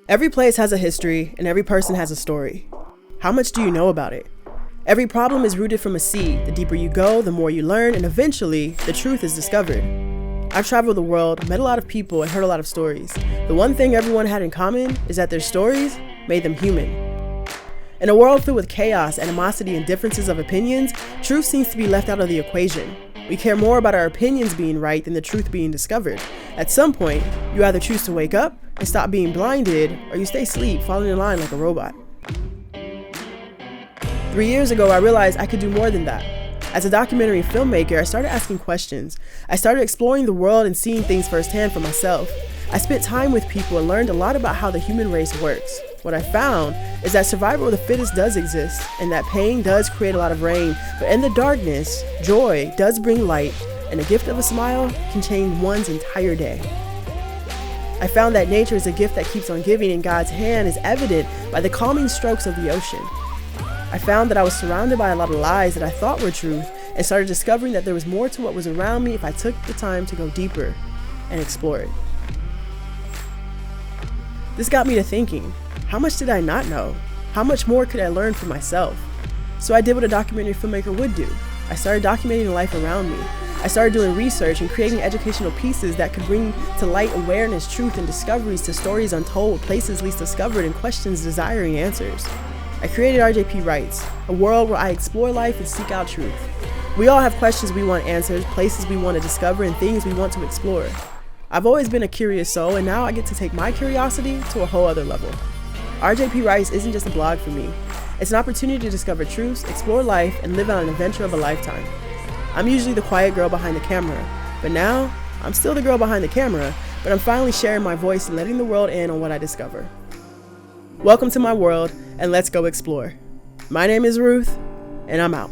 Every place has a history, and every person has a story. How much do you know about it? Every problem is rooted from a seed. The deeper you go, the more you learn, and eventually, the truth is discovered. I've traveled the world, met a lot of people, and heard a lot of stories. The one thing everyone had in common is that their stories made them human. In a world filled with chaos, animosity, and differences of opinions, truth seems to be left out of the equation. We care more about our opinions being right than the truth being discovered. At some point, you either choose to wake up and stop being blinded, or you stay asleep, falling in line like a robot. 3 years ago, I realized I could do more than that. As a documentary filmmaker, I started asking questions. I started exploring the world and seeing things firsthand for myself. I spent time with people and learned a lot about how the human race works. What I found is that survival of the fittest does exist, and that pain does create a lot of rain, but in the darkness, joy does bring light, and the gift of a smile can change one's entire day. I found that nature is a gift that keeps on giving, and God's hand is evident by the calming strokes of the ocean. I found that I was surrounded by a lot of lies that I thought were truth, and started discovering that there was more to what was around me if I took the time to go deeper and explore it. This got me to thinking, how much did I not know? How much more could I learn for myself? So I did what a documentary filmmaker would do. I started documenting the life around me. I started doing research and creating educational pieces that could bring to light awareness, truth, and discoveries to stories untold, places least discovered, and questions desiring answers. I created RJPWritez, a world where I explore life and seek out truth. We all have questions we want answered, places we want to discover, and things we want to explore. I've always been a curious soul, and now I get to take my curiosity to a whole other level. RJPWritez isn't just a blog for me. It's an opportunity to discover truths, explore life, and live on an adventure of a lifetime. I'm usually the quiet girl behind the camera, but now I'm still the girl behind the camera, but I'm finally sharing my voice and letting the world in on what I discover. Welcome to my world, and let's go explore. My name is Ruth, and I'm out.